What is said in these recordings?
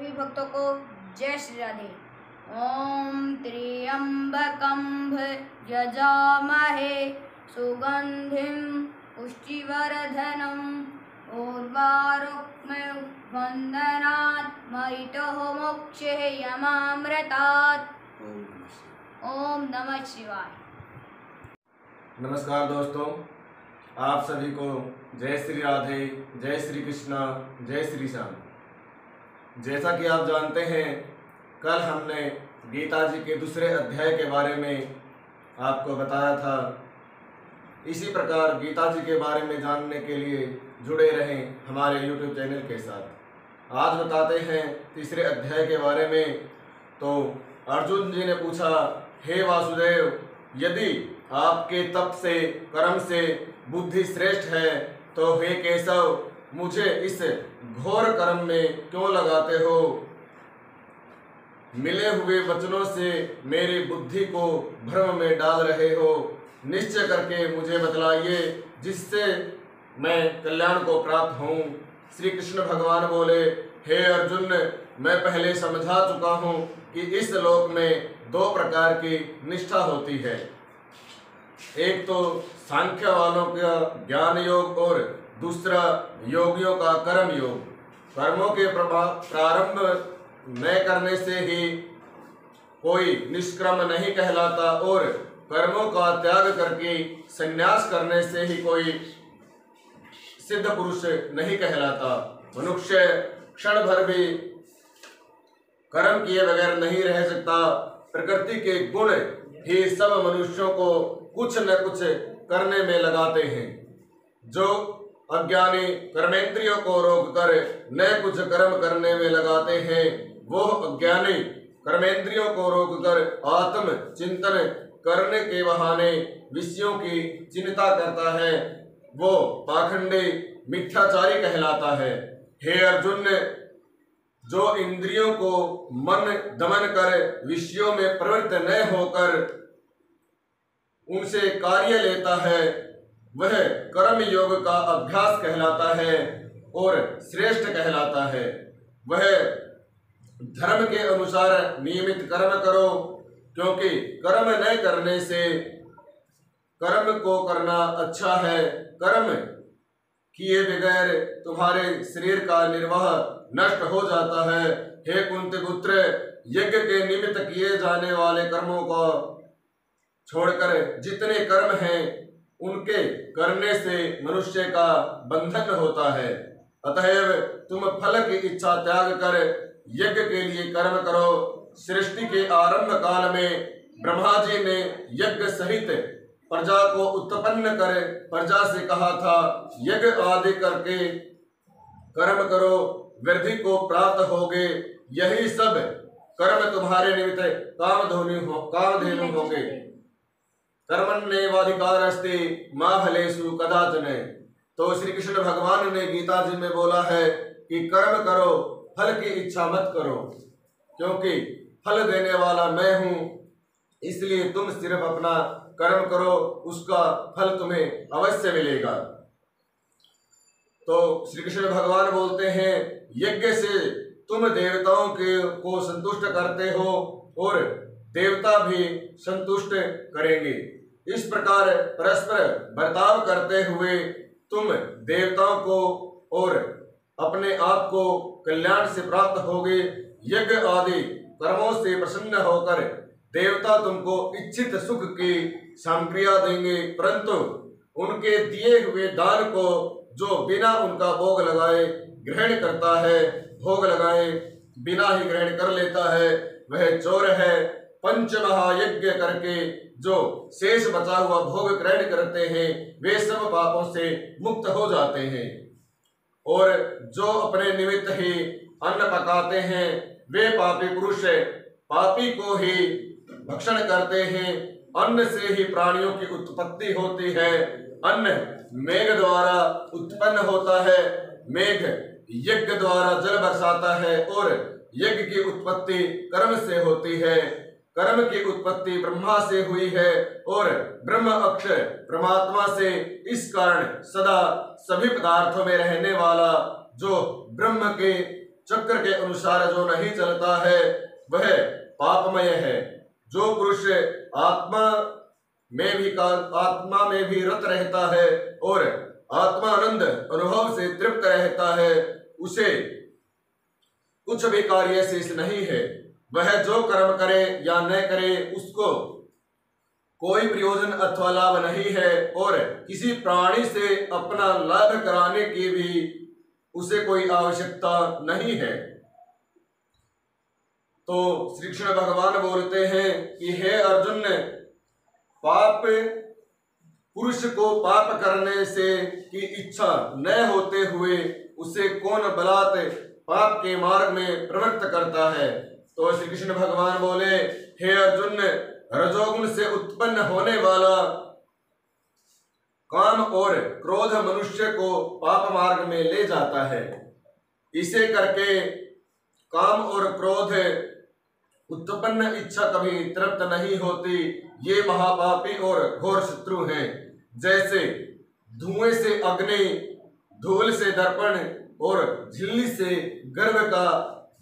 सभी भक्तों को जय श्री राधे। ओम त्र्यंबकं यजामहे सुगंधिं पुष्टिवर्धनम् उर्वारुक्मिं वन्दनात् मरितः मोक्षे यमामृतात्। ओम नमः शिवाय। नमस्कार दोस्तों, आप सभी को जय श्री राधे, जय श्री कृष्णा, जय श्री श्याम। जैसा कि आप जानते हैं, कल हमने गीता जी के दूसरे अध्याय के बारे में आपको बताया था। इसी प्रकार गीता जी के बारे में जानने के लिए जुड़े रहें हमारे YouTube चैनल के साथ। आज बताते हैं तीसरे अध्याय के बारे में। तो अर्जुन जी ने पूछा, हे वासुदेव, यदि आपके तप से, कर्म से बुद्धि श्रेष्ठ है तो हे केशव, मुझे इस घोर कर्म में क्यों लगाते हो? मिले हुए वचनों से मेरी बुद्धि को भ्रम में डाल रहे हो। निश्चय करके मुझे बतलाइए जिससे मैं कल्याण को प्राप्त हूँ। श्री कृष्ण भगवान बोले, हे अर्जुन, मैं पहले समझा चुका हूँ कि इस लोक में दो प्रकार की निष्ठा होती है। एक तो सांख्य वालों का ज्ञान योग और दूसरा योगियों का कर्म योग। कर्मों के प्रारंभ न करने से ही कोई निष्क्रम नहीं कहलाता और कर्मों का त्याग करके संन्यास करने से ही कोई सिद्ध पुरुष नहीं कहलाता। मनुष्य क्षण भर भी कर्म किए बगैर नहीं रह सकता। प्रकृति के गुण ही सब मनुष्यों को कुछ न कुछ करने में लगाते हैं। जो अज्ञानी कर्मेंद्रियों को रोककर न कुछ कर्म करने में लगाते हैं, वो अज्ञानी कर्मेंद्रियों को रोककर आत्म चिंतन करने के बहाने विषयों की चिंता करता है, वो पाखंडी मिथ्याचारी कहलाता है। हे अर्जुन, जो इंद्रियों को मन दमन कर विषयों में प्रवृत्त न होकर उनसे कार्य लेता है, वह कर्म योग का अभ्यास कहलाता है और श्रेष्ठ कहलाता है। वह धर्म के अनुसार नियमित कर्म करो, क्योंकि कर्म न करने से कर्म को करना अच्छा है। कर्म किए बगैर तुम्हारे शरीर का निर्वाह नष्ट हो जाता है। हे कुंती पुत्र, यज्ञ के निमित्त किए जाने वाले कर्मों को छोड़कर जितने कर्म हैं उनके करने से मनुष्य का बंधन होता है। अतएव तुम फल की इच्छा त्याग कर यज्ञ के लिए कर्म करो। सृष्टि के आरंभ काल में ब्रह्मा जी ने यज्ञ सहित प्रजा को उत्पन्न कर प्रजा से कहा था, यज्ञ आदि करके कर्म करो, वृद्धि को प्राप्त होगे। यही सब कर्म तुम्हारे निमित्त कामधेनु होंगे। कर्मण्येवाधिकारस्ते मा फलेषु कदाचन। तो श्री कृष्ण भगवान ने गीता जी में बोला है कि कर्म करो, फल की इच्छा मत करो, क्योंकि फल देने वाला मैं हूँ। इसलिए तुम सिर्फ अपना कर्म करो, उसका फल तुम्हें अवश्य मिलेगा। तो श्री कृष्ण भगवान बोलते हैं, यज्ञ से तुम देवताओं को संतुष्ट करते हो और देवता भी संतुष्ट करेंगे। इस प्रकार परस्पर बर्ताव करते हुए तुम देवताओं को और अपने आप को कल्याण से प्राप्त होगे। यज्ञ आदि कर्मों से प्रसन्न होकर देवता तुमको इच्छित सुख की सामग्रियां देंगे, परंतु उनके दिए हुए दान को जो बिना उनका भोग लगाए ग्रहण करता है, भोग लगाए बिना ही ग्रहण कर लेता है, वह चोर है। पंच महायज्ञ करके जो शेष बचा हुआ भोग ग्रहण करते हैं, वे सब पापों से मुक्त हो जाते हैं। और जो अपने निमित्त ही अन्न पकाते हैं, वे पापी पुरुष पापी को ही भक्षण करते हैं। अन्न से ही प्राणियों की उत्पत्ति होती है। अन्न मेघ द्वारा उत्पन्न होता है, मेघ यज्ञ द्वारा जल बरसाता है और यज्ञ की उत्पत्ति कर्म से होती है। कर्म की उत्पत्ति ब्रह्मा से हुई है और ब्रह्म अक्षर परमात्मा से। इस कारण सदा सभी पदार्थों में रहने वाला जो ब्रह्म के चक्र के अनुसार जो नहीं चलता है वह पापमय है। जो पुरुष आत्मा में भी रत रहता है और आत्मा आनंद अनुभव से तृप्त रहता है, उसे कुछ भी कार्य शेष नहीं है। वह जो कर्म करे या न करे उसको कोई प्रयोजन अथवा लाभ नहीं है और किसी प्राणी से अपना लाभ कराने की भी उसे कोई आवश्यकता नहीं है। तो श्री कृष्ण भगवान बोलते हैं कि हे अर्जुन, पाप पुरुष को पाप करने से की इच्छा न होते हुए उसे कौन बलात् पाप के मार्ग में प्रवृत्त करता है। तो श्री कृष्ण भगवान बोले, हे अर्जुन, रजोगुण से उत्पन्न होने वाला काम और क्रोध मनुष्य को पाप मार्ग में ले जाता है। इसे करके काम और क्रोध उत्पन्न इच्छा कभी तृप्त नहीं होती। ये महापापी और घोर शत्रु हैं। जैसे धुएं से अग्नि, धूल से दर्पण और झिल्ली से गर्भ का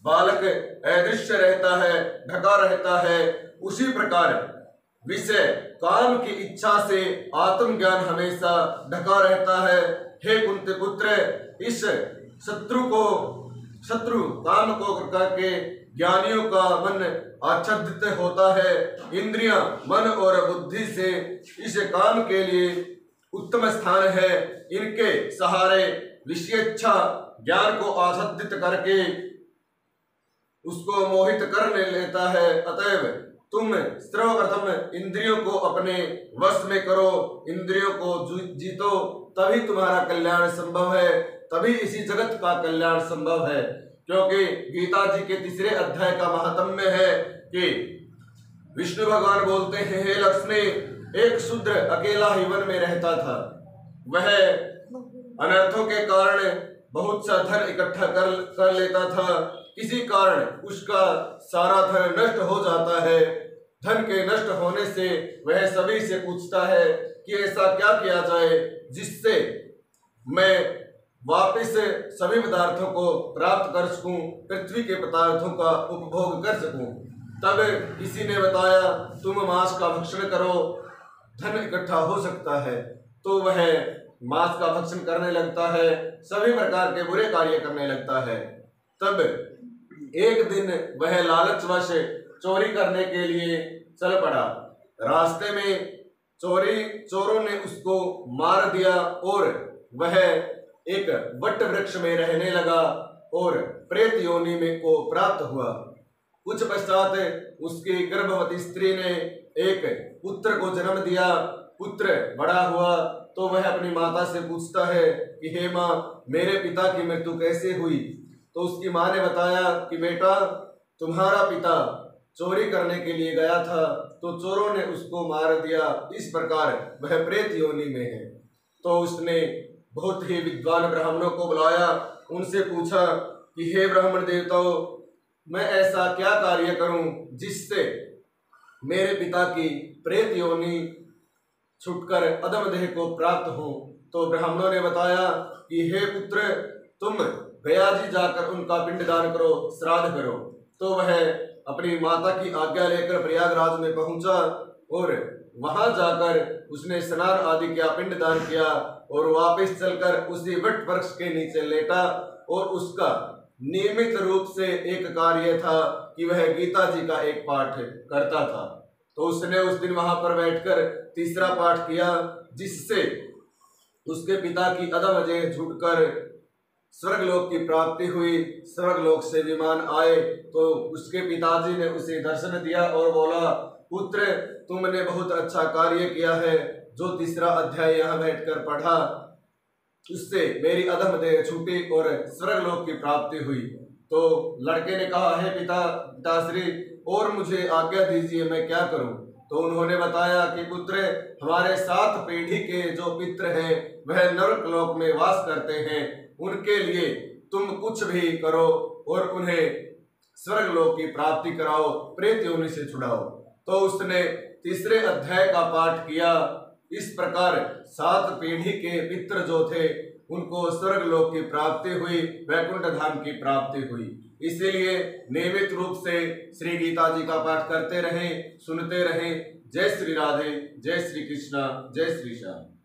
बालक अदृश्य रहता है, ढका रहता है, उसी प्रकार विषय काम की इच्छा से आत्मज्ञान हमेशा ढका रहता है। हे कुंती पुत्र, इस शत्रु काम को करके ज्ञानियों का मन आच्छादित होता है। इंद्रियां, मन और बुद्धि से इस काम के लिए उत्तम स्थान है। इनके सहारे विषयेच्छा ज्ञान को आच्छादित करके उसको मोहित कर लेता है। अतएव तुम सर्वप्रथम इंद्रियों को अपने वश में करो, इंद्रियों को जीतो, तभी तुम्हारा कल्याण संभव है, तभी इसी जगत का कल्याण संभव है। क्योंकि गीता जी के 3 अध्याय का महात्म्य है कि विष्णु भगवान बोलते हैं, हे लक्ष्मी, एक शूद्र अकेला ही वन में रहता था। वह अनर्थों के कारण बहुत सा धन इकट्ठा कर लेता था। किसी कारण उसका सारा धन नष्ट हो जाता है। धन के नष्ट होने से वह सभी से पूछता है कि ऐसा क्या किया जाए जिससे मैं वापस सभी पदार्थों को प्राप्त कर सकूं, पृथ्वी के पदार्थों का उपभोग कर सकूं। तब किसी ने बताया, तुम मांस का भक्षण करो, धन इकट्ठा हो सकता है। तो वह मांस का भक्षण करने लगता है, सभी प्रकार के बुरे कार्य करने लगता है। तब एक दिन वह लालचवश चोरी करने के लिए चल पड़ा। रास्ते में चोरों ने उसको मार दिया और वह एक वट वृक्ष में रहने लगा और प्रेत योनि में को प्राप्त हुआ। कुछ पश्चात उसकी गर्भवती स्त्री ने एक पुत्र को जन्म दिया। पुत्र बड़ा हुआ तो वह अपनी माता से पूछता है कि हे माँ, मेरे पिता की मृत्यु कैसे हुई। तो उसकी माँ ने बताया कि बेटा, तुम्हारा पिता चोरी करने के लिए गया था तो चोरों ने उसको मार दिया, इस प्रकार वह प्रेत योनि में है। तो उसने बहुत ही विद्वान ब्राह्मणों को बुलाया, उनसे पूछा कि हे ब्राह्मण देवताओं, मैं ऐसा क्या कार्य करूं जिससे मेरे पिता की प्रेत योनि छुटकर अधम देह को प्राप्त हो। तो ब्राह्मणों ने बताया कि हे पुत्र, तुम गया जी जाकर उनका पिंडदान करो, श्राद्ध करो। तो वह अपनी माता की आज्ञा लेकर प्रयागराज में पहुंचा और वहां जाकर उसने स्नान आदि किया, पिंडदान किया और वापस चलकर उसी वट वृक्ष के नीचे लेटा। और उसका नियमित रूप से एक कार्य था कि वह गीता जी का एक पाठ करता था। तो उसने उस दिन वहां पर बैठकर तीसरा पाठ किया, जिससे उसके पिता की अधम देह छूटकर स्वर्गलोक की प्राप्ति हुई। स्वर्गलोक से विमान आए तो उसके पिताजी ने उसे दर्शन दिया और बोला, पुत्र, तुमने बहुत अच्छा कार्य किया है। जो तीसरा अध्याय यहाँ बैठकर पढ़ा उससे मेरी अधम देह छूटी और स्वर्गलोक की प्राप्ति हुई। तो लड़के ने कहा, हे पिताश्री, और मुझे आज्ञा दीजिए, मैं क्या करूं। तो उन्होंने बताया कि पुत्र, हमारे 7 पीढ़ी के जो पितर हैं वह नरकलोक में वास करते हैं, उनके लिए तुम कुछ भी करो और उन्हें स्वर्गलोक की प्राप्ति कराओ, प्रेत योनि से छुड़ाओ। तो उसने तीसरे अध्याय का पाठ किया। इस प्रकार 7 पीढ़ी के पितर जो थे उनको स्वर्ग लोक की प्राप्ति हुई, वैकुंठ धाम की प्राप्ति हुई। इसीलिए नियमित रूप से श्री गीता जी का पाठ करते रहें, सुनते रहें। जय श्री राधे, जय श्री कृष्णा, जय श्री श्याम।